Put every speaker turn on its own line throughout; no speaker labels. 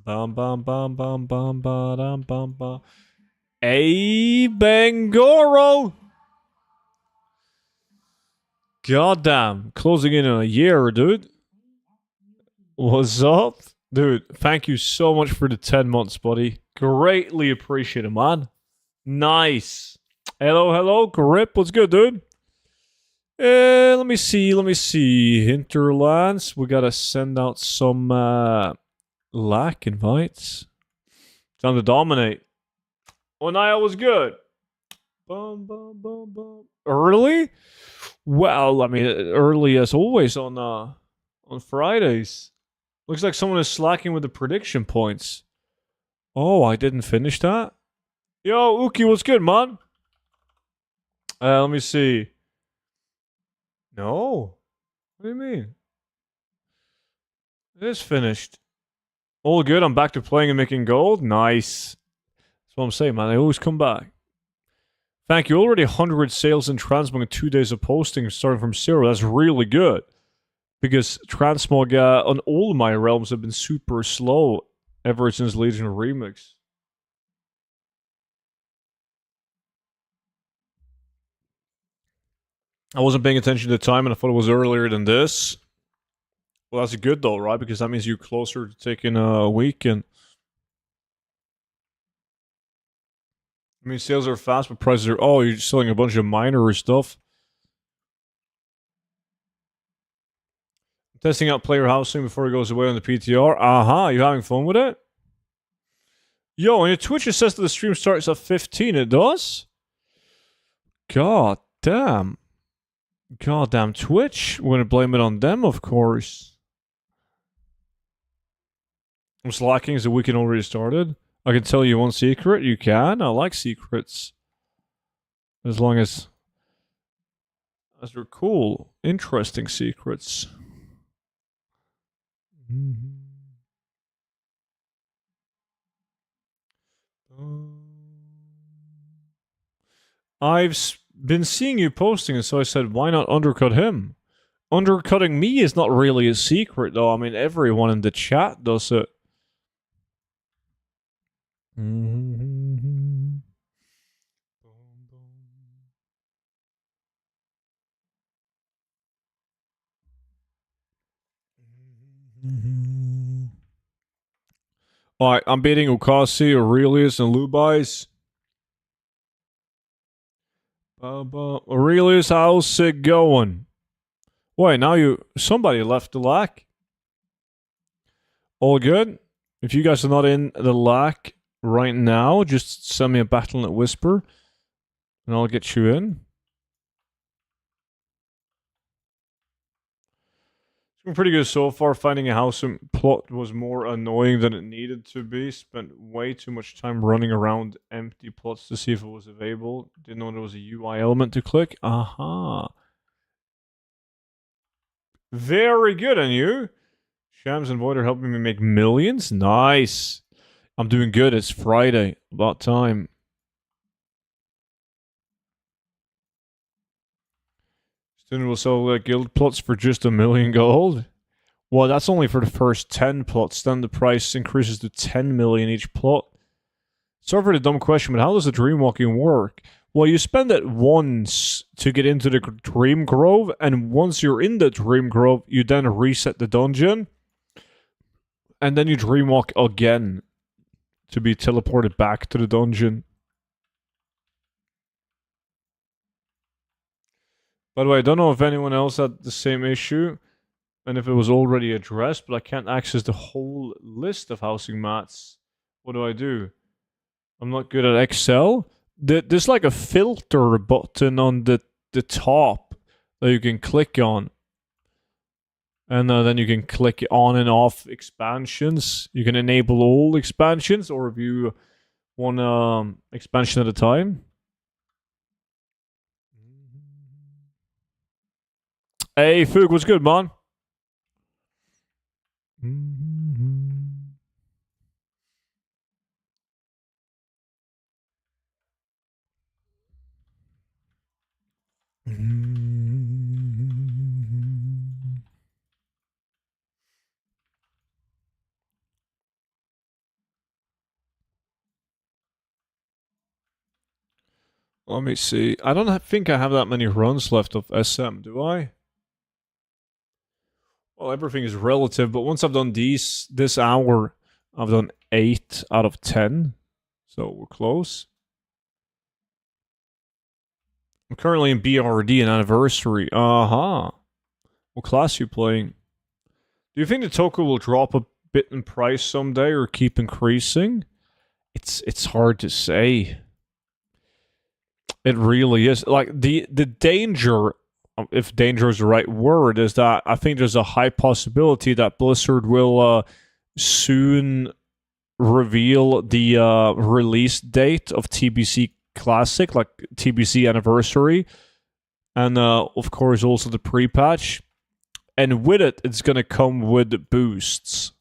Bum bum bum bum bum bum bum bum. Hey Bangoro! Goddamn, closing in on a year, dude. What's up? Dude, thank you so much for the 10 months, buddy. Greatly appreciate it, man. Nice. Hello, Grip. What's good, dude? Let me see. Hinterlands. We gotta send out some lack invites. Time to dominate. Onaya was good. Bum, bum, bum, bum. Early? Well, I mean, early as always on Fridays. Looks like someone is slacking with the prediction points. Oh, I didn't finish that. Yo, Uki, what's good, man? Let me see. No. What do you mean? It is finished. All good. I'm back to playing and making gold. Nice. That's what I'm saying, man. I always come back. Thank you. Already 100 sales in Transmog in 2 days of posting starting from 0. That's really good. Because Transmog on all of my realms have been super slow ever since Legion Remix. I wasn't paying attention to the time and I thought it was earlier than this. Well, that's good though, right? Because that means you're closer to taking a week and... I mean, sales are fast, but prices are... Oh, you're selling a bunch of minor stuff. Testing out player housing before it goes away on the PTR. Aha, you having fun with it? Yo, on your Twitch it says that the stream starts at 15. It does? God damn. Goddamn Twitch. We're gonna blame it on them, of course. I'm slacking as the weekend already started. I can tell you one secret. You can. I like secrets. As long as they're cool, interesting secrets. I've been seeing you posting, and so I said, why not undercut him? Undercutting me is not really a secret, though. I mean, everyone in the chat does it. Alright, I'm beating Okasi, Aurelius, and Lubais. Aurelius, how's it going? Wait, now somebody left the lack. All good? If you guys are not in the lack right now, just send me a Battle.net Whisper, and I'll get you in. It's been pretty good so far. Finding a house and plot was more annoying than it needed to be. Spent way too much time running around empty plots to see if it was available. Didn't know there was a UI element to click. Aha. Very good, and you? Shams and Void are helping me make millions? Nice. I'm doing good. It's Friday. About time. Student will sell guild plots for just 1 million gold? Well, that's only for the first 10 plots. Then the price increases to 10 million each plot. Sorry for the dumb question, but how does the dream walking work? Well, you spend it once to get into the Dream Grove, and once you're in the Dream Grove, you then reset the dungeon, and then you dream walk again to be teleported back to the dungeon. By the way, I don't know if anyone else had the same issue, and if it was already addressed, but I can't access the whole list of housing mats. What do? I'm not good at Excel. There's like a filter button on the top that you can click on. And then you can click on and off expansions. You can enable all expansions or review one expansion at a time. Hey, Foog, what's good, man? Let me see. I don't think I have that many runs left of SM, do I? Well, everything is relative, but once I've done this hour, I've done 8 out of 10. So we're close. I'm currently in BRD, an anniversary. Uh-huh. What class are you playing? Do you think the token will drop a bit in price someday or keep increasing? It's hard to say. It really is. Like the danger, if danger is the right word, is that I think there's a high possibility that Blizzard will soon reveal the release date of TBC Classic, like TBC Anniversary, and of course also the pre-patch. And with it, it's gonna come with boosts.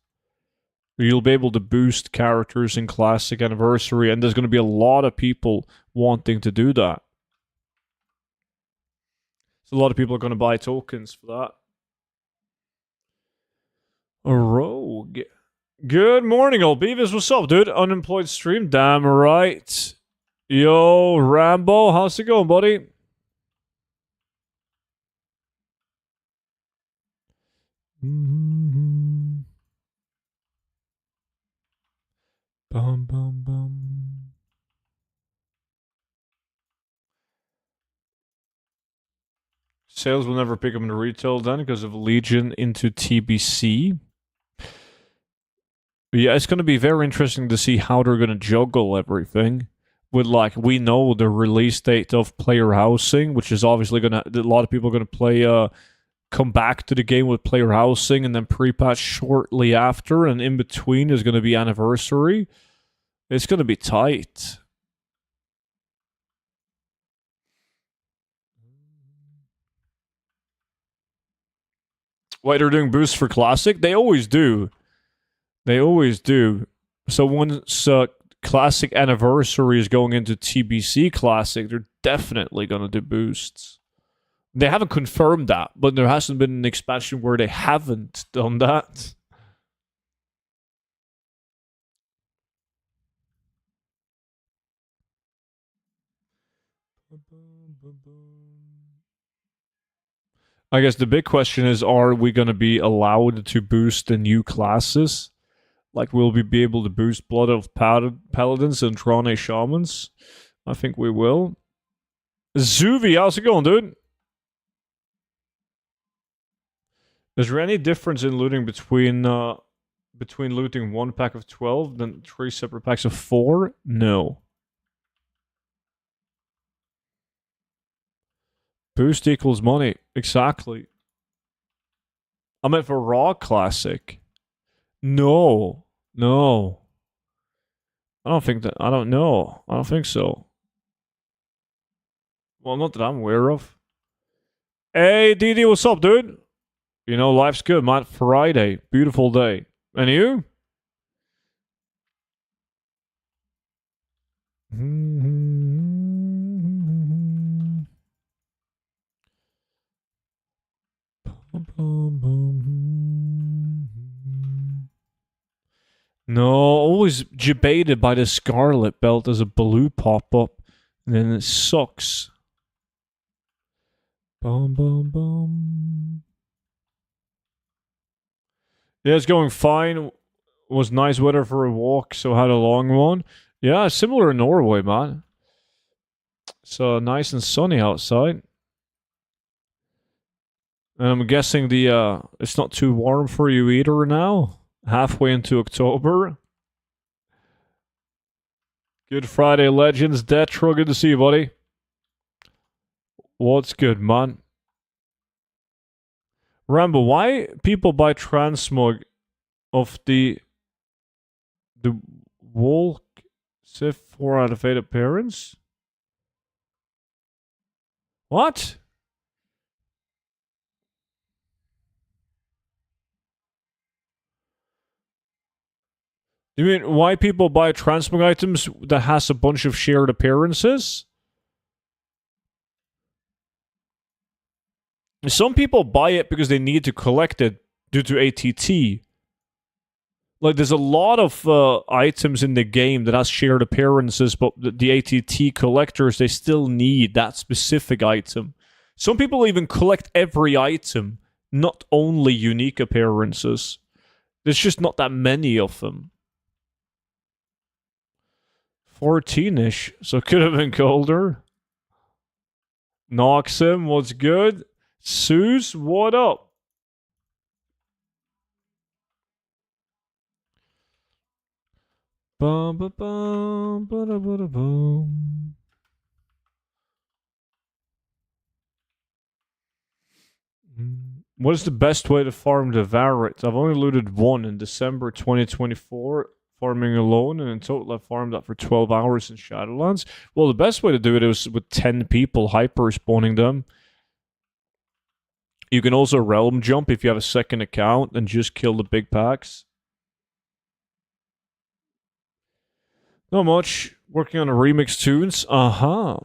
You'll be able to boost characters in Classic Anniversary, and there's going to be a lot of people wanting to do that. So a lot of people are going to buy tokens for that. A rogue. Good morning, old Beavis. What's up, dude? Unemployed stream? Damn right. Yo, Rambo. How's it going, buddy? Mm-hmm. Bum, bum, bum. Sales will never pick up in the retail then because of Legion into TBC. But yeah, it's going to be very interesting to see how they're going to juggle everything. With like, we know the release date of player housing, which is obviously going to, a lot of people are going to play, come back to the game with player housing, and then pre-patch shortly after, and in between is going to be anniversary. It's going to be tight. Why they're doing boosts for Classic? They always do. They always do. So once Classic Anniversary is going into TBC Classic, they're definitely going to do boosts. They haven't confirmed that, but there hasn't been an expansion where they haven't done that. I guess the big question is, are we going to be allowed to boost the new classes? Like, will we be able to boost Blood of Paladins and Trane Shamans? I think we will. Zuvi, how's it going, dude? Is there any difference in looting between looting one pack of 12 than 3 separate packs of 4? No. Boost equals money. Exactly. I meant for Raw Classic. No. No. I don't think that. I don't know. I don't think so. Well, not that I'm aware of. Hey, DD, what's up, dude? You know, life's good, man. Friday. Beautiful day. And you? No, always debated by the Scarlet Belt as a blue pop-up, and then it sucks. Bum, bum, bum. Yeah, it's going fine. It was nice weather for a walk, so had a long one. Yeah, similar in Norway, man. So nice and sunny outside. And I'm guessing the it's not too warm for you either now. Halfway into October. Good Friday, Legends. Detro, good to see you, buddy. What's good, man? Rambo, why people buy Transmog of the Volk Sif 4 out of 8 appearance? What? You mean why people buy Transmog items that has a bunch of shared appearances? Some people buy it because they need to collect it due to ATT. Like, there's a lot of items in the game that has shared appearances, but the ATT collectors, they still need that specific item. Some people even collect every item, not only unique appearances. There's just not that many of them. 14-ish, so it could have been colder. Noxim, what's good? Suze, what up? Bum, ba, bum, ba, da, ba, da, bum. What is the best way to farm the Varret? I've only looted one in December 2024, farming alone, and in total I farmed that for 12 hours in Shadowlands. Well, the best way to do it is with 10 people, hyper spawning them. You can also realm jump if you have a second account and just kill the big packs. Not much. Working on a remix tunes. Uh-huh.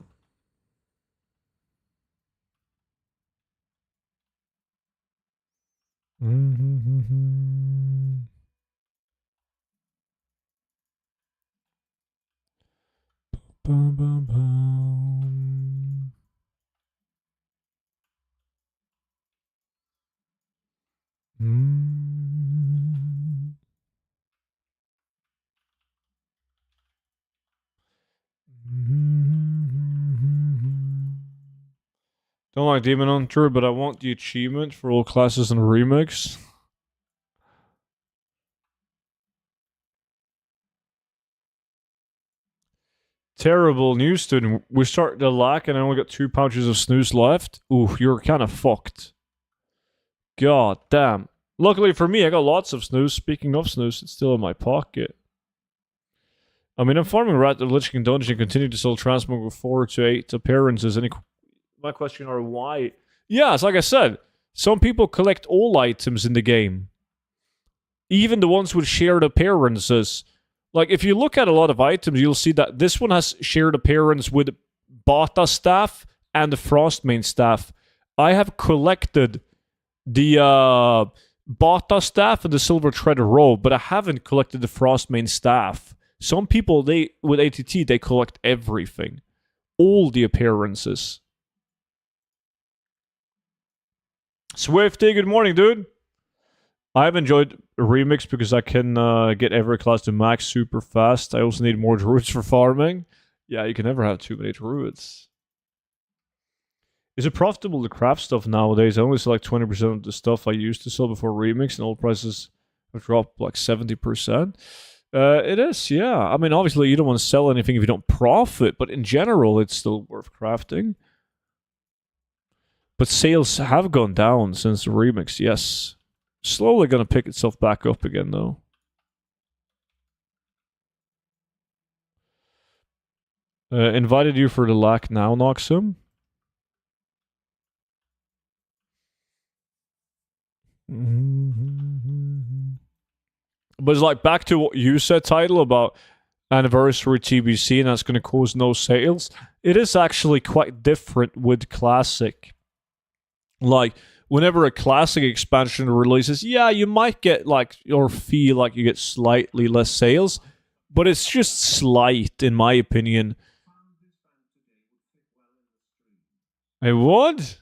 Bum, bum, bum. Don't like Demon Hunter, but I want the achievement for all classes in remix. Terrible news, student. We start the lack and I only got 2 pouches of snooze left. Ooh, you're kind of fucked. God damn. Luckily for me, I got lots of snooze. Speaking of snooze, it's still in my pocket. I mean, I'm farming Rat of Lich King Dungeon and continue to sell Transmog with 4 to 8 appearances. My question are why? Yeah, it's like I said, some people collect all items in the game. Even the ones with shared appearances. Like, if you look at a lot of items, you'll see that this one has shared appearance with Bata staff and the Frostmane staff. I have collected the Bata staff and the Silver Thread robe, but I haven't collected the Frostmane staff. Some people, with ATT, they collect everything. All the appearances. Swifty, good morning, dude. I've enjoyed Remix because I can get every class to max super fast. I also need more druids for farming. Yeah, you can never have too many druids. Is it profitable to craft stuff nowadays? I only sell like 20% of the stuff I used to sell before Remix, and all prices have dropped like 70%. It is, yeah. I mean, obviously, you don't want to sell anything if you don't profit, but in general, it's still worth crafting. But sales have gone down since the Remix, yes. Slowly gonna pick itself back up again, though. Invited you for the lack now, Noxum. But it's like back to what you said, Title, about anniversary TBC, and that's going to cause no sales. It is actually quite different with Classic. Like, whenever a Classic expansion releases, yeah, you might get like, or feel like you get slightly less sales, but it's just slight, in my opinion. Hey, what?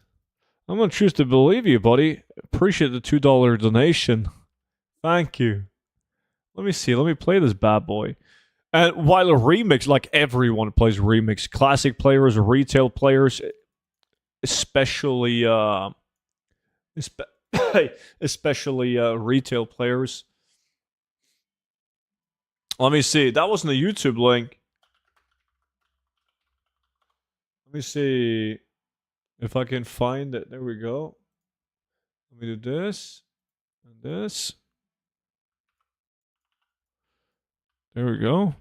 I'm gonna choose to believe you, buddy. Appreciate the $2 donation. Thank you. Let me see. Let me play this bad boy. And while a remix, like everyone plays remix, classic players, retail players, especially especially retail players. Let me see. That wasn't a YouTube link. Let me see if I can find it. There we go. Let me do this and this. There we go.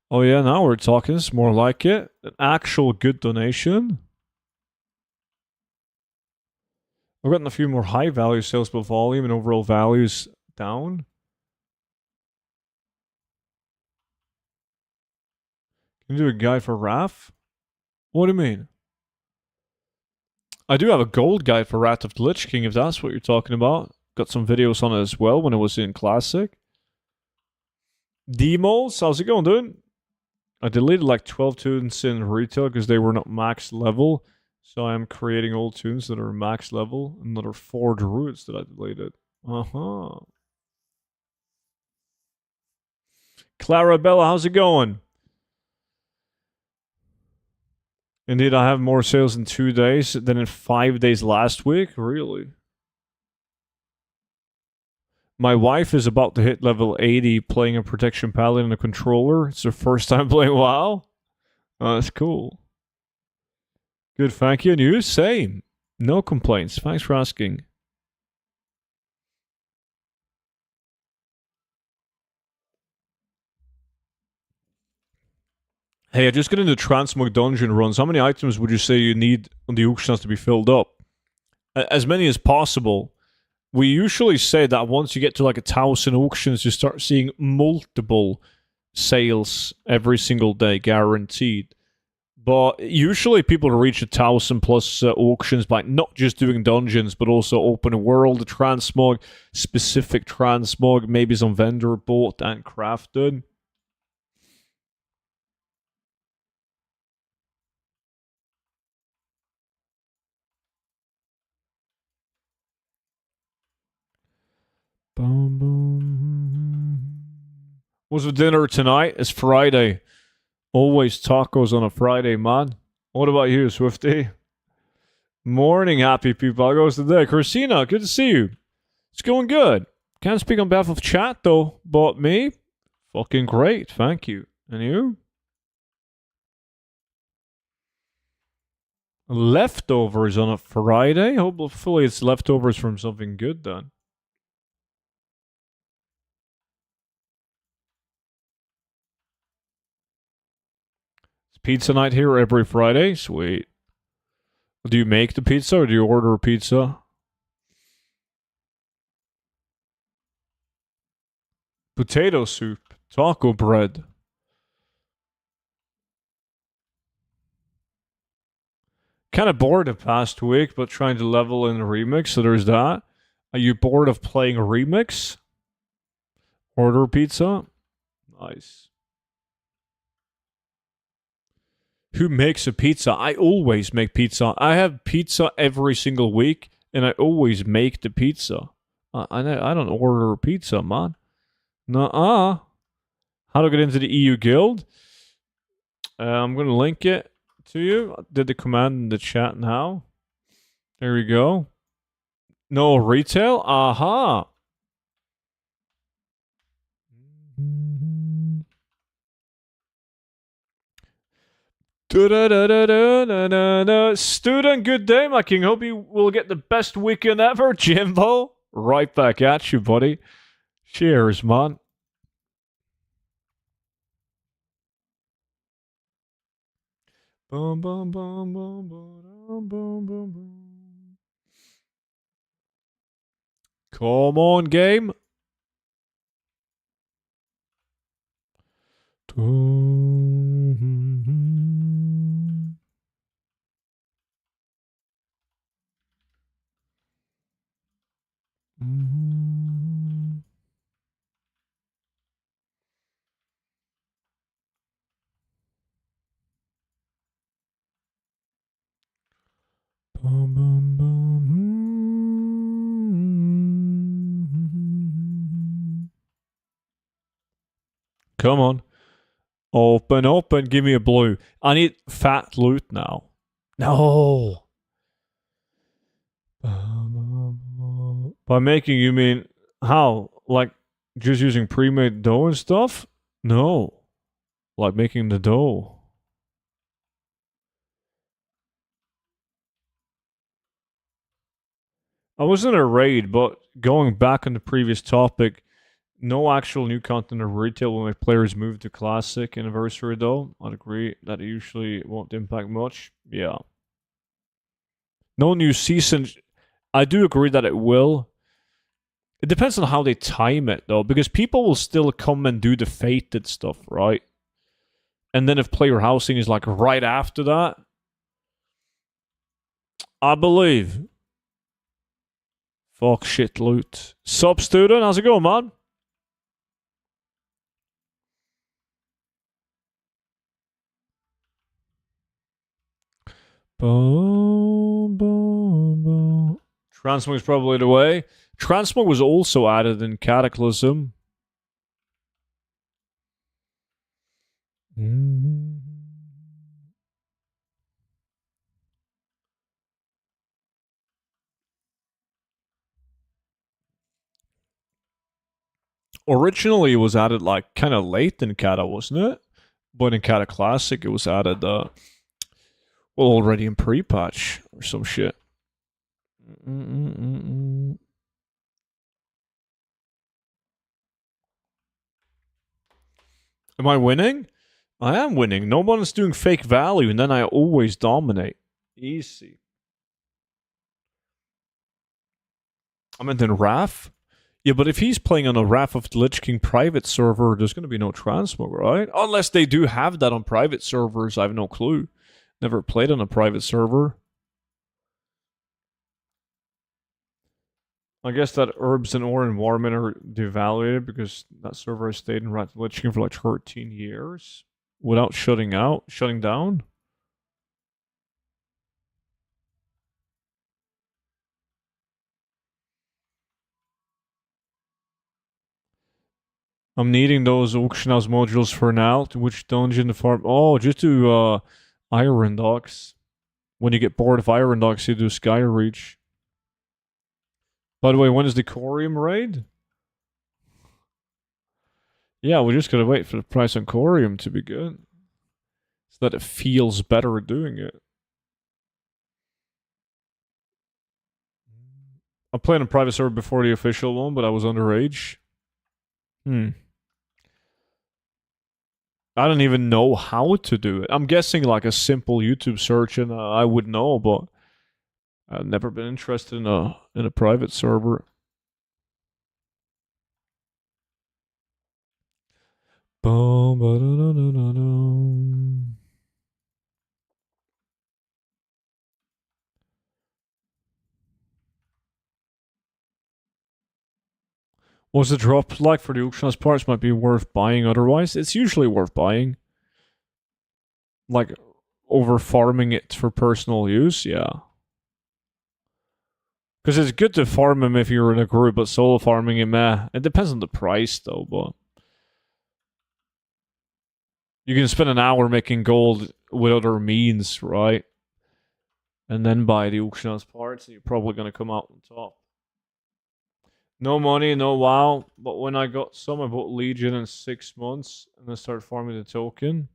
Oh yeah, now we're talking. It's more like it. An actual good donation. I've gotten a few more high value sales per volume and overall values down. Can you do a guide for RAF? What do you mean? I do have a gold guide for Wrath of the Lich King, if that's what you're talking about. Got some videos on it as well when it was in Classic. Demos, how's it going, dude? I deleted like 12 tunes in retail because they were not max level. So I am creating old tunes that are max level. Another 4 druids that I deleted. Uh-huh. Clarabella, how's it going? Indeed, I have more sales in 2 days than in 5 days last week. Really? My wife is about to hit level 80 playing a Protection Paladin and a controller. It's her first time playing WoW. Oh, that's cool. Good, thank you. And you? Same. No complaints. Thanks for asking. Hey, I just got into Transmog dungeon runs. How many items would you say you need on the auctions to be filled up? As many as possible. We usually say that once you get to like 1,000 auctions, you start seeing multiple sales every single day, guaranteed. But usually people reach 1,000 plus auctions by not just doing dungeons, but also open world, transmog, specific transmog, maybe some vendor bought and crafted. Boom, boom. What's for dinner tonight? It's Friday. Always tacos on a Friday, man. What about you, Swifty? Morning, happy people. How goes today? Christina, good to see you. It's going good. Can't speak on behalf of chat, though. But me? Fucking great, thank you. And you? Leftovers on a Friday? Hopefully it's leftovers from something good, then. It's pizza night here every Friday? Sweet. Do you make the pizza or do you order a pizza? Potato soup. Taco bread. Kind of bored the past week, but trying to level in Remix, so there's that. Are you bored of playing Remix? Order pizza? Nice. Who makes a pizza? I always make pizza. I have pizza every single week, and I always make the pizza. I don't order a pizza, man. Nuh-uh. How to get into the EU Guild? I'm going to link it to you. I did the command in the chat now. There we go. No retail? Aha. Student, good day, my king. Hope you will get the best weekend ever, Jimbo. Right back at you, buddy. Cheers, man. Boom, boom, boom, boom, boom, boom, boom, boom. Come on, game. Boom, boom, boom. Come on. Open, open. Give me a blue. I need fat loot now. No. By making, you mean how? Like just using pre-made dough and stuff? No. Like making the dough. I was in a raid, but going back on the previous topic, no actual new content of retail when my players move to Classic Anniversary, though. I'd agree that it usually won't impact much. Yeah. No new season. I do agree that it will. It depends on how they time it, though, because people will still come and do the fated stuff, right? And then if player housing is like right after that, I believe. Fuck shit loot. Sup, student? How's it going, man? Boom, boom, boom. Transmog's probably the way. Transmog was also added in Cataclysm. Originally, it was added like kind of late in Cata, wasn't it? But in Cata Classic, it was added, well, already in pre-patch or some shit. Am I winning? I am winning. No one is doing fake value, and then I always dominate. Easy. I meant in Wrath? Yeah, but if he's playing on a Wrath of the Lich King private server, there's going to be no Transmog, right? Unless they do have that on private servers, I have no clue. Never played on a private server. I guess that Herbs and Ore and Warman are devalued because that server has stayed in Wrath of the Lich King for like 13 years without shutting down. I'm needing those auction house modules for now. To which dungeon to farm? Oh, just to Iron Docks. When you get bored of Iron Docks, you do Sky Reach. By the way, when is the Corium raid? Yeah, we just gotta wait for the price on Corium to be good. So that it feels better doing it. I played on private server before the official one, but I was underage. I don't even know how to do it. I'm guessing like a simple YouTube search and I would know, but I've never been interested in a private server. Boom, ba-da-da-da-da-dum. What's the drop like for the auctionhouse parts? Might be worth buying otherwise. It's usually worth buying. Like, over farming it for personal use, yeah. Because it's good to farm them if you're in a group, but solo farming it, meh. It depends on the price, though, but... You can spend an hour making gold with other means, right? And then buy the auctionhouse parts, and you're probably going to come out on top. No money, no WoW, but when I got some, I bought Legion in 6 months, and I started farming the token.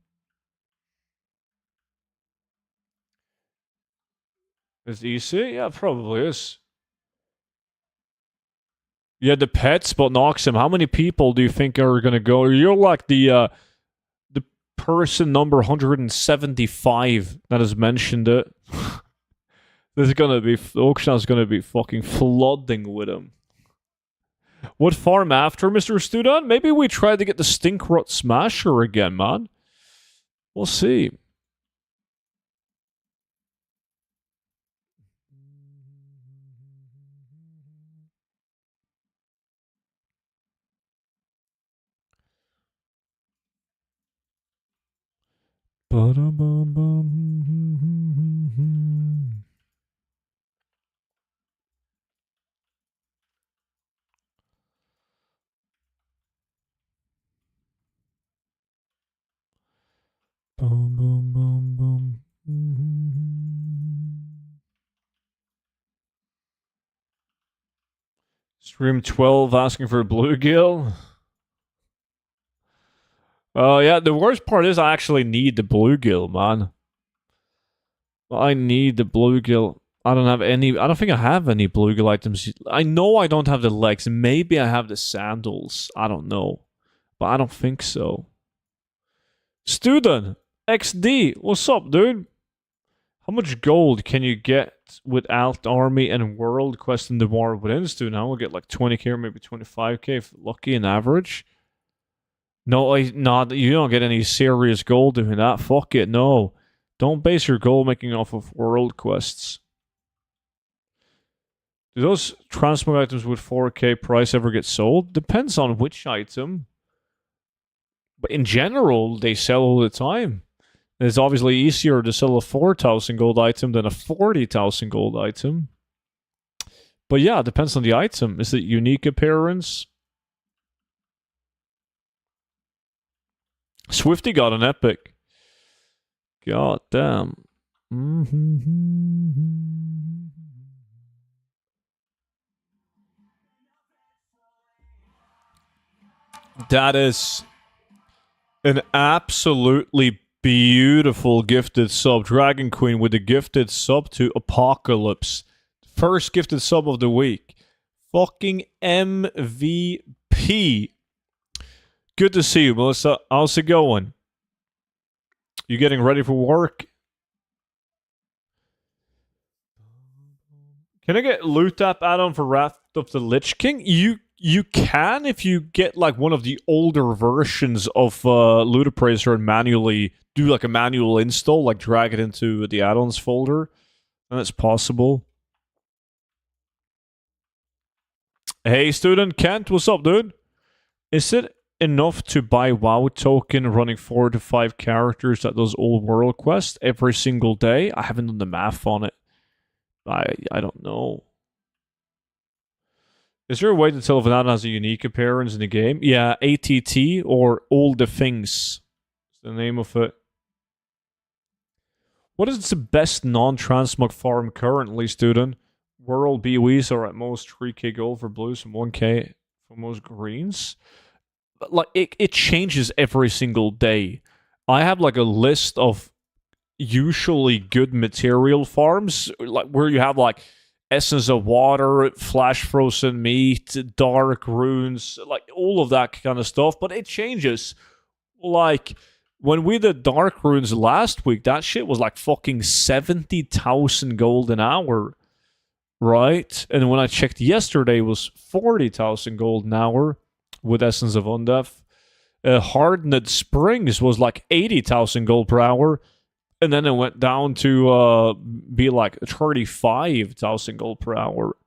Is it easy? Yeah, it probably is. Yeah, the pets, but Noxim, how many people do you think are gonna go? You're like the person number 175 that has mentioned it. There's gonna be the auction is gonna be fucking flooding with them. What farm after, Mr. Student? Maybe we try to get the Stinkrot Smasher again, man. We'll see. Boom, boom, boom, boom. Stream 12 asking for a bluegill. Oh, yeah, the worst part is I actually need the bluegill, man. I need the bluegill. I don't think I have any bluegill items. I know I don't have the legs. Maybe I have the sandals. I don't know. But I don't think so. Student! XD! What's up, dude? How much gold can you get without army and world quest in the war within, student? I will get like 20k or maybe 25k if lucky and average. No, you don't get any serious gold doing that. Fuck it, no. Don't base your gold making off of world quests. Do those Transmog items with 4K price ever get sold? Depends on which item. But in general, they sell all the time. It's obviously easier to sell a 4,000 gold item than a 40,000 gold item. But yeah, it depends on the item. Is it unique appearance? Swifty got an epic. God damn. That is an absolutely beautiful gifted sub. Dragon Queen with a gifted sub to Apocalypse. First gifted sub of the week. Fucking MVP. Good to see you, Melissa. How's it going? You getting ready for work? Can I get loot up add-on for Wrath of the Lich King? You can if you get like one of the older versions of Loot Appraiser and manually do like a manual install, like drag it into the add-ons folder. And it's possible. Hey, student Kent, what's up, dude? Is it enough to buy WoW token running 4 to 5 characters that does all world quests every single day? I haven't done the math on it. I don't know. Is there a way to tell if an addon has a unique appearance in the game? Yeah, ATT or All the Things is the name of it. What is the best non-transmog farm currently, student? World BOEs are at most 3k gold for blues and 1k for most greens. But like it changes every single day. I have like a list of usually good material farms, like where you have like essence of water, flash frozen meat, dark runes, like all of that kind of stuff. But it changes. Like when we did dark runes last week, that shit was like fucking 70,000 gold an hour, right? And when I checked yesterday, it was 40,000 gold an hour with essence of undeath. Hardened Springs was like 80,000 gold per hour. And then it went down to be like 35,000 gold per hour.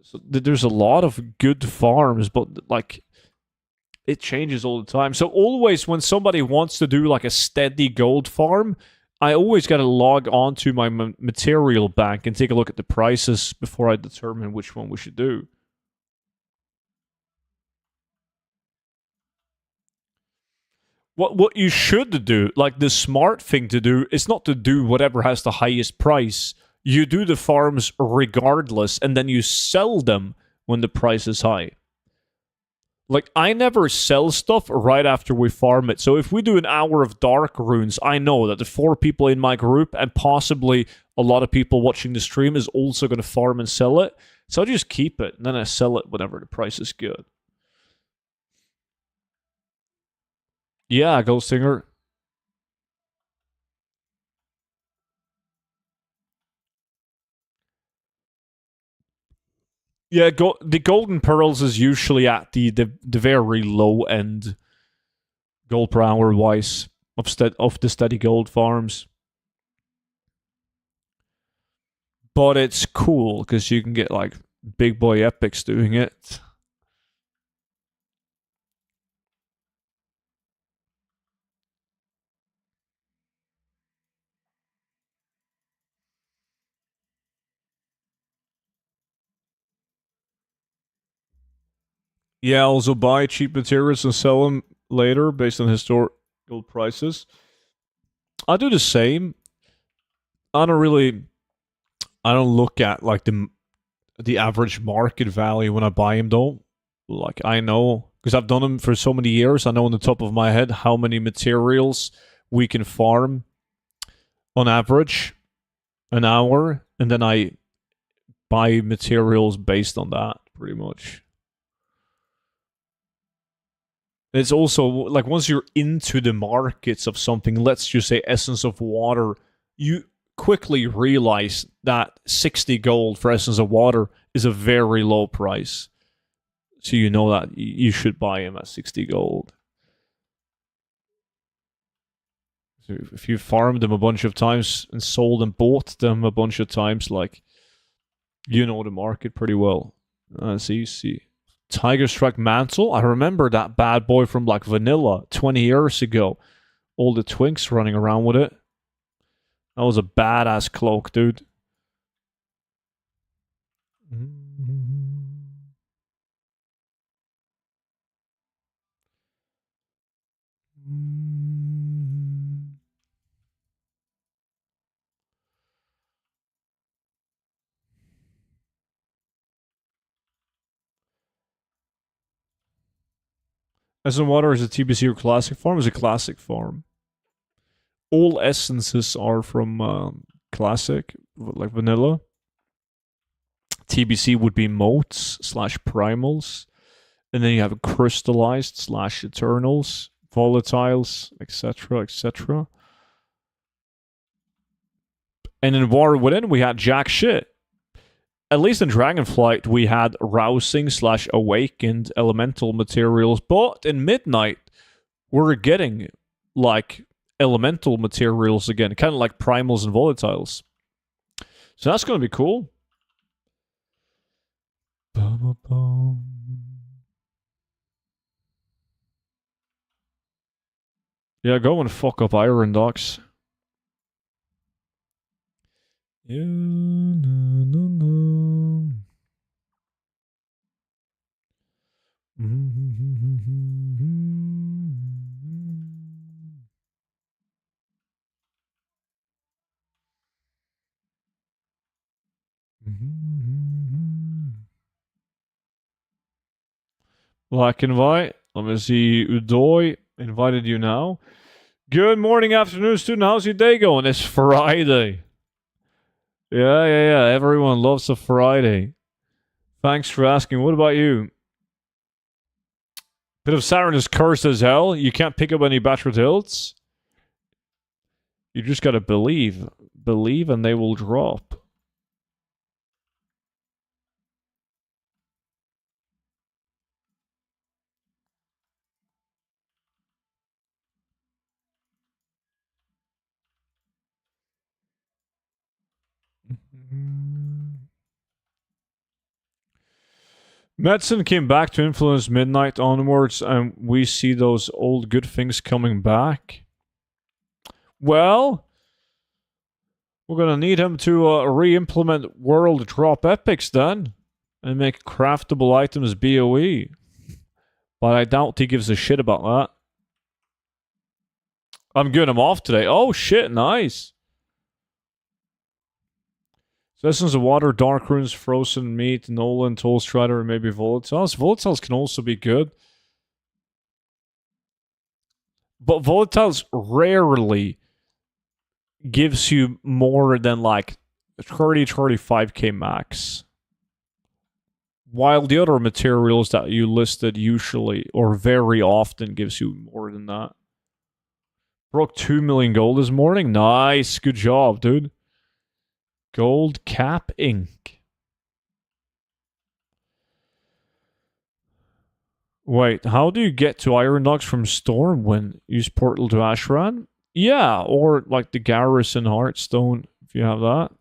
So there's a lot of good farms, but like it changes all the time. So always when somebody wants to do like a steady gold farm, I always got to log on to my material bank and take a look at the prices before I determine which one we should do. What you should do, like the smart thing to do, is not to do whatever has the highest price. You do the farms regardless, and then you sell them when the price is high. Like, I never sell stuff right after we farm it. So if we do an hour of dark runes, I know that the 4 people in my group and possibly a lot of people watching the stream is also going to farm and sell it. So I just keep it, and then I sell it whenever the price is good. Yeah, Goldstinger. Yeah, the golden pearls is usually at the very low end, gold per hour wise of the steady gold farms. But it's cool because you can get like big boy epics doing it. Yeah, also buy cheap materials and sell them later based on historical prices. I do the same. I don't look at like the average market value when I buy them though. Like I know because I've done them for so many years. I know on the top of my head how many materials we can farm on average an hour, and then I buy materials based on that pretty much. It's also like once you're into the markets of something, let's just say essence of water, you quickly realize that 60 gold for essence of water is a very low price. So you know that you should buy him at 60 gold. So if you farmed them a bunch of times and sold and bought them a bunch of times, like You know the market pretty well. That's easy. Tiger Strike Mantle. I remember that bad boy from like Vanilla 20 years ago. All the twinks running around with it. That was a badass cloak, dude. Essence Water is a TBC or classic form. Is a classic form. All essences are from classic, like vanilla. TBC would be motes slash primals. And then you have crystallized slash eternals, volatiles, etc., etc. And in War Within, we had jack shit. At least in Dragonflight, we had rousing slash awakened elemental materials. But in Midnight, we're getting like elemental materials again, kind of like primals and volatiles. So that's going to be cool. Yeah, go and fuck up Iron Docs. Yeah, no, no, no. Black invite. Let me see. Udoy invited you now. Good morning, afternoon, student. How's your day going? It's Friday. Yeah. Everyone loves a Friday. Thanks for asking. What about you? Bit of Saturn is cursed as hell. You can't pick up any Bachelor tilts. You just gotta believe. Believe and they will drop. Medicine came back to influence Midnight onwards, and we see those old good things coming back. Well, we're gonna need him to re-implement world drop epics then, and make craftable items BOE. But I doubt he gives a shit about that. I'm good. I'm off today. Oh shit! Nice. Essence of Water, Dark Runes, Frozen Meat, Nolan, Toll Strider, and maybe Volatiles. Volatiles can also be good. But Volatiles rarely gives you more than like 35k max. While the other materials that you listed usually or very often gives you more than that. Broke 2 million gold this morning. Nice. Good job, dude. Gold Cap Ink. Wait, how do you get to Iron Dogs from Stormwind? Use Portal to Ashran? Yeah, or like the Garrison Hearthstone, if you have that.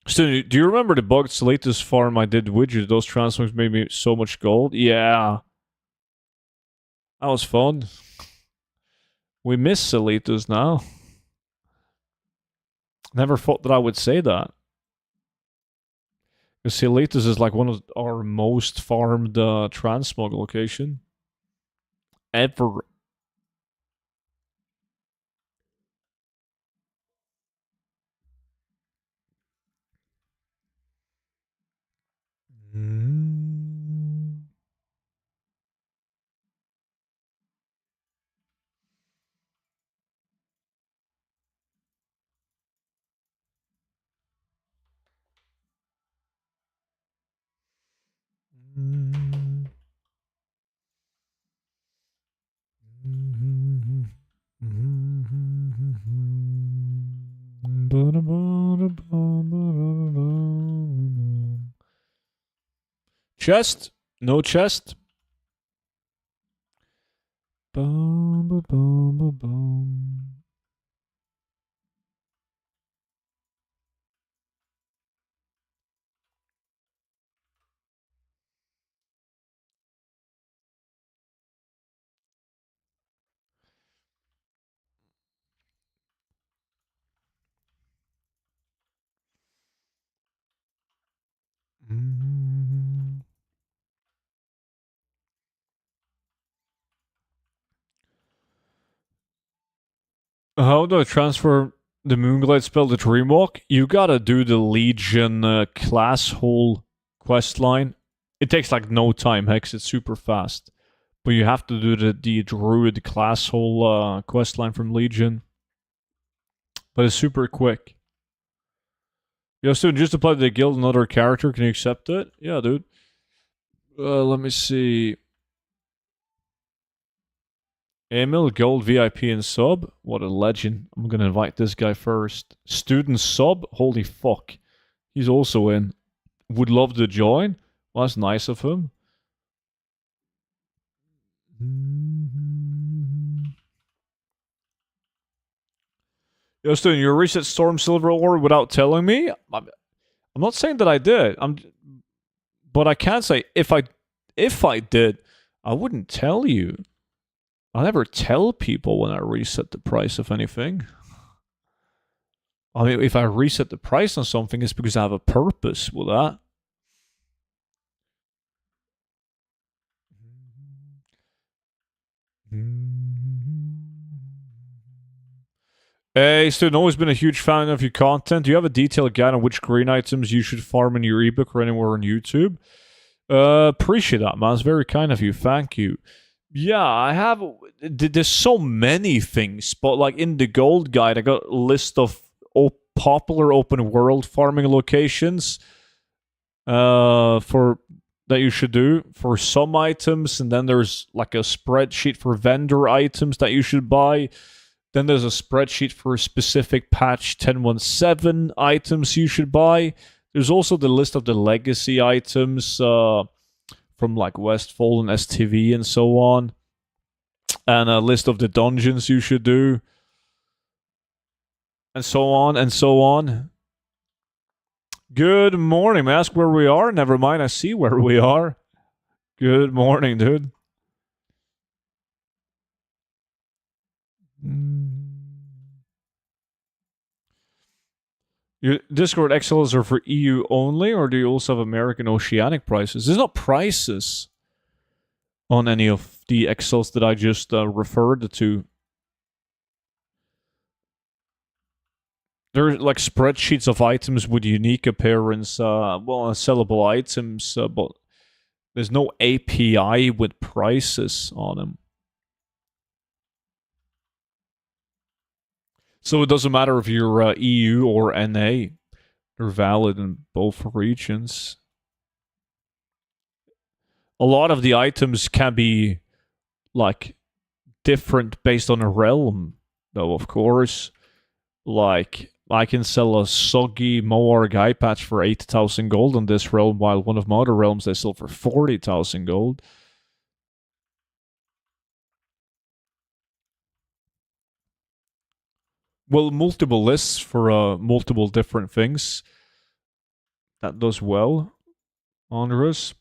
So, do you remember the bugged Salatus farm I did with you? Those transmogs made me so much gold. Yeah. That was fun. We miss Salatus now. Never thought that I would say that. Because Salatus is like one of our most farmed transmog location. Ever. Mm. Mm. Chest? No chest? How do I transfer the Moonglade spell to Dreamwalk? You gotta do the Legion class hole quest line. It takes like no time, Hex. It's super fast. But you have to do the Druid class hole quest line from Legion. But it's super quick. Yo, student, just apply to the guild another character. Can you accept it? Yeah, dude. Let me see. Emil, gold VIP and sub. What a legend. I'm gonna invite this guy first. Student sub? Holy fuck. He's also in. Would love to join. Well, that's nice of him. Yo, student, you reset Storm Silver Ore without telling me? I'm not saying that I did. But I can say if I did, I wouldn't tell you. I never tell people when I reset the price of anything. I mean, if I reset the price on something, it's because I have a purpose with that. Hey, student, always been a huge fan of your content. Do you have a detailed guide on which green items you should farm in your ebook or anywhere on YouTube? Appreciate that, man. It's very kind of you. Thank you. Yeah, I have. There's so many things, but like in the gold guide, I got a list of popular open world farming locations. For that you should do for some items, and then there's like a spreadsheet for vendor items that you should buy. Then there's a spreadsheet for specific patch 10.17 items you should buy. There's also the list of the legacy items from like Westfall and STV and so on. And a list of the dungeons you should do. And so on and so on. Good morning. May I ask where we are? Never mind, I see where we are. Good morning, dude. Your Discord XLs are for EU only, or do you also have American Oceanic prices? There's not prices on any of the XLs that I just referred to. There are like spreadsheets of items with unique appearance, sellable items, but there's no API with prices on them. So it doesn't matter if you're EU or NA. They're valid in both regions. A lot of the items can be like different based on a realm, though, of course. Like, I can sell a soggy Moarg eye patch for 8,000 gold in this realm, while one of my other realms they sell for 40,000 gold. Well, multiple lists for multiple different things. That does well. Honorous.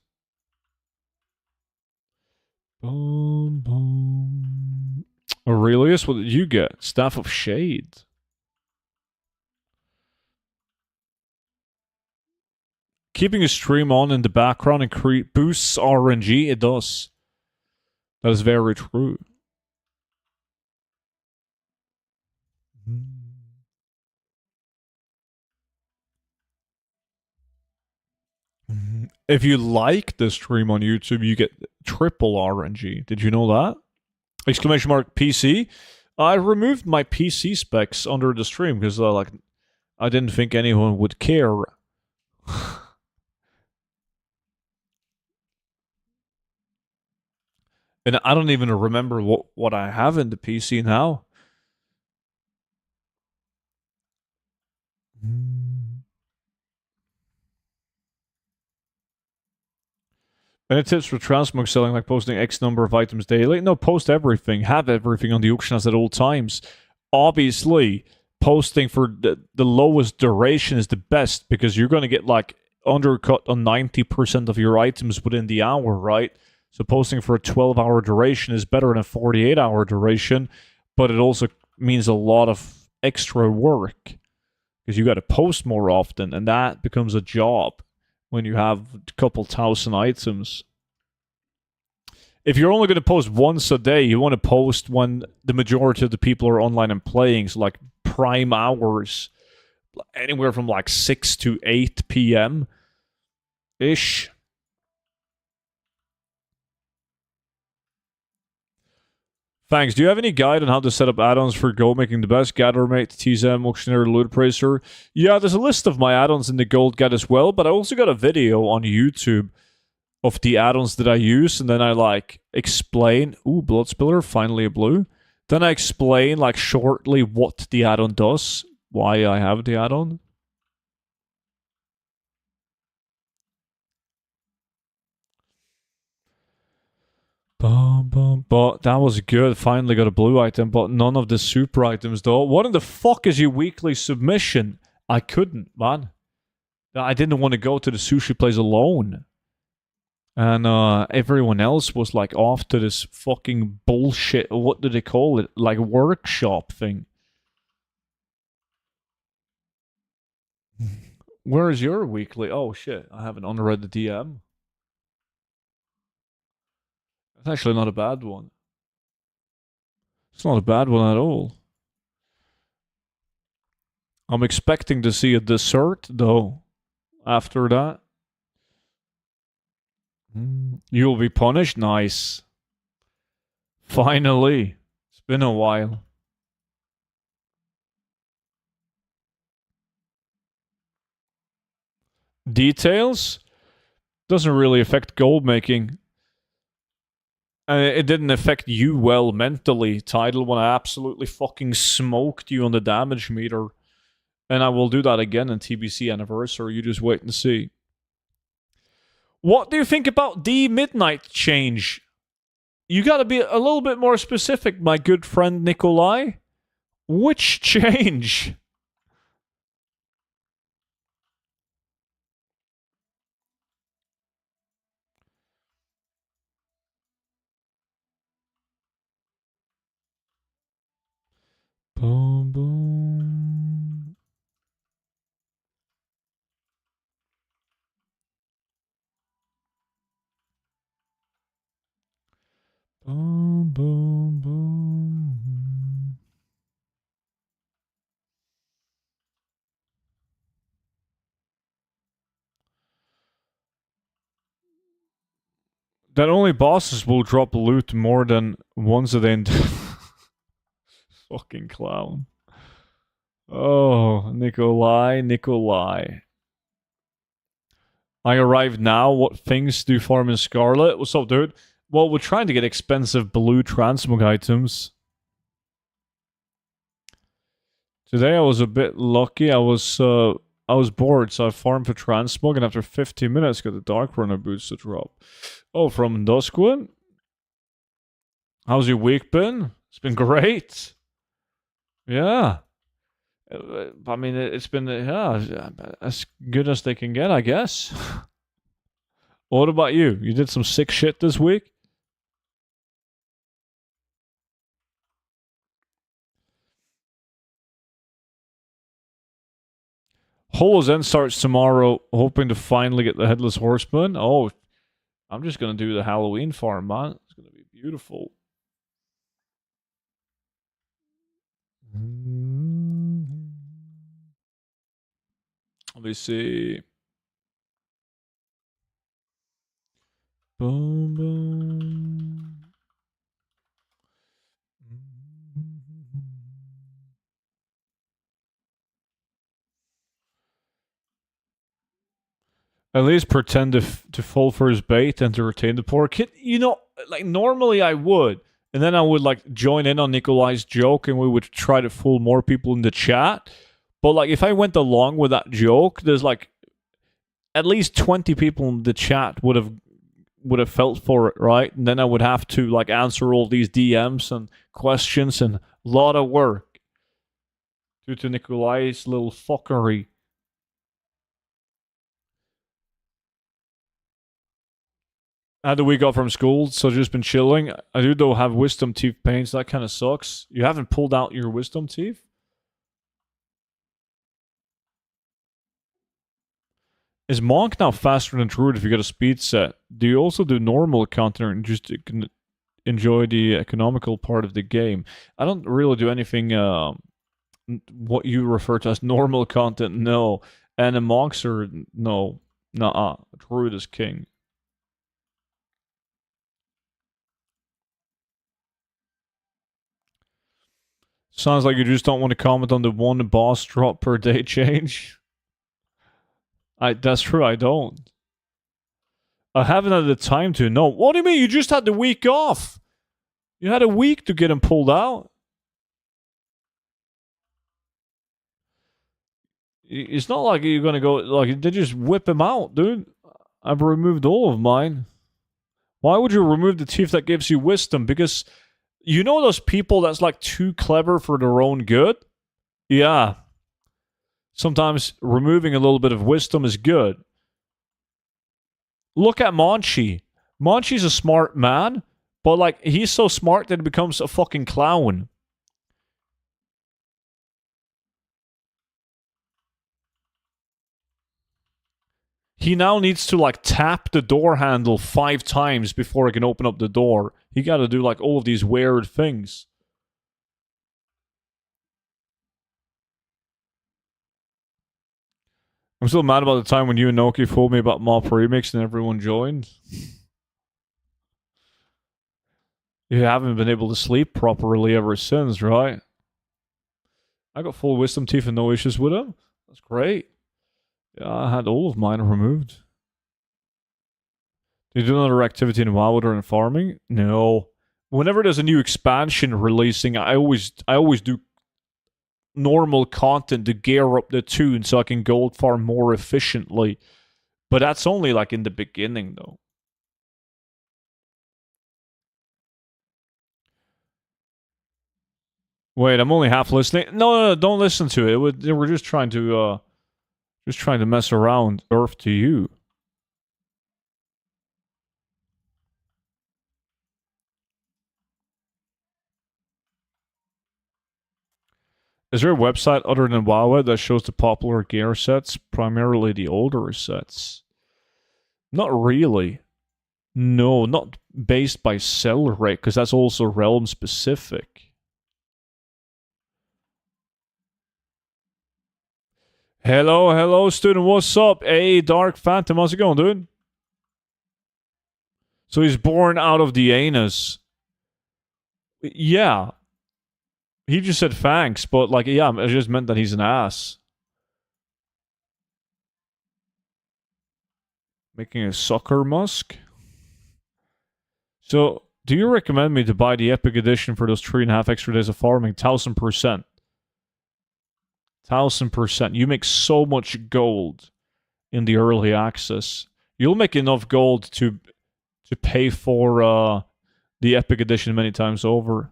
Boom, boom. Aurelius, what did you get? Staff of Shade. Keeping a stream on in the background and boosts RNG. It does. That is very true. If you like the stream on YouTube, you get triple RNG. Did you know that? Exclamation mark PC. I removed my PC specs under the stream because I didn't think anyone would care. And I don't even remember what I have in the PC now. Any tips for Transmog selling, like posting X number of items daily? No, post everything. Have everything on the auction house at all times. Obviously, posting for the lowest duration is the best because you're going to get like undercut on 90% of your items within the hour, right? So posting for a 12-hour duration is better than a 48-hour duration, but it also means a lot of extra work because you got to post more often, and that becomes a job when you have a couple thousand items. if you're only going to post once a day, you want to post when the majority of the people are online and playing, so like prime hours, anywhere from like 6 to 8 p.m. ish. Thanks. Do you have any guide on how to set up add-ons for Gold, making the best Gatherer Mate, TZM, Auctioneer, Loot Appraiser? Yeah, there's a list of my add-ons in the Gold Guide as well, but I also got a video on YouTube of the add-ons that I use, and then I like explain. Ooh, Blood Spiller, finally a blue. Then I explain like shortly what the add-on does, why I have the add-on. But that was good. Finally got a blue item, but none of the super items though. What in the fuck is your weekly submission? I couldn't, man. I didn't want to go to the sushi place alone. And everyone else was like off to this fucking bullshit, what do they call it? Like workshop thing. Where is your weekly? Oh shit, I haven't unread the DM. It's actually not a bad one. It's not a bad one at all. I'm expecting to see a dessert, though, after that. You'll be punished? Nice. Finally. It's been a while. Details? Doesn't really affect gold making. It didn't affect you well mentally, Tidal, when I absolutely fucking smoked you on the damage meter. And I will do that again in TBC Anniversary. You just wait and see. What do you think about the midnight change? You gotta be a little bit more specific, my good friend Nikolai. Which change? Boom, boom. Boom, boom, boom. That only bosses will drop loot more than once a day. Fucking clown. Oh, Nikolai. I arrived now. What things do you farm in Scarlet? What's up, dude? Well, we're trying to get expensive blue transmog items. Today I was a bit lucky. I was bored, so I farmed for transmog, and after 15 minutes, got the Dark Runner boots to drop. Oh, from Duskwin? How's your week been? It's been great. Yeah. I mean, it's been as good as they can get, I guess. What about you? You did some sick shit this week? Holo's End starts tomorrow, hoping to finally get the Headless Horseman. Oh, I'm just going to do the Halloween farm, man. It's going to be beautiful. Let me see. Boom, boom. At least pretend to fall for his bait and to retain the poor kid. You know, like normally I would. And then I would like join in on Nikolai's joke and we would try to fool more people in the chat. But like if I went along with that joke, there's like at least 20 people in the chat would have felt for it, right? And then I would have to like answer all these DMs and questions and a lot of work due to Nikolai's little fuckery. I had a week off from school, so just been chilling. I do though have wisdom teeth pains. That kind of sucks. You haven't pulled out your wisdom teeth? Is Monk now faster than Druid if you get a speed set? Do you also do normal content and just enjoy the economical part of the game? I don't really do anything what you refer to as normal content, no. And the monks are no. Nah, Druid is king. Sounds like you just don't want to comment on the one boss drop per day change. That's true, I don't. I haven't had the time to. No. What do you mean? You just had the week off. You had a week to get him pulled out. It's not like you're gonna go like they just whip him out, dude. I've removed all of mine. Why would you remove the teeth that gives you wisdom? Because you know those people that's like too clever for their own good? Yeah. Sometimes removing a little bit of wisdom is good. Look at Monchi. Monchi's a smart man, but like he's so smart that he becomes a fucking clown. He now needs to like tap the door handle 5 times before he can open up the door. He got to do like all of these weird things. I'm still mad about the time when you and Noki fooled me about Mop Remix and everyone joined. You haven't been able to sleep properly ever since, right? I got full wisdom teeth and no issues with them. That's great. Yeah, I had all of mine removed. Do you do another activity in WoW during farming? No. Whenever there's a new expansion releasing, I always do normal content to gear up the tune so I can gold farm more efficiently. But that's only like in the beginning, though. Wait, I'm only half listening. No, don't listen to it. We're just trying to mess around. Earth to you. Is there a website other than WoW that shows the popular gear sets, primarily the older sets? Not really. No, not based by sell rate, because that's also realm specific. Hello, student. What's up? Hey, Dark Phantom. How's it going, dude? So he's born out of the anus. Yeah. He just said thanks, but like, yeah, it just meant that he's an ass. Making a sucker musk? So, do you recommend me to buy the Epic Edition for those 3.5 extra days of farming? 1000%. 1000%. You make so much gold in the early access. You'll make enough gold to pay for the Epic Edition many times over.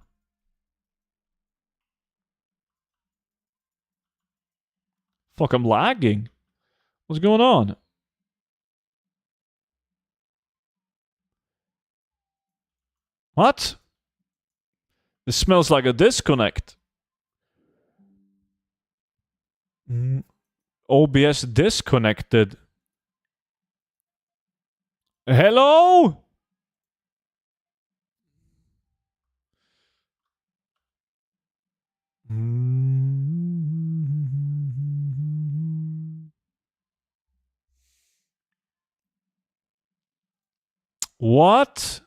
Fuck, I'm lagging. What's going on? What? This smells like a disconnect. OBS disconnected. Hello? What?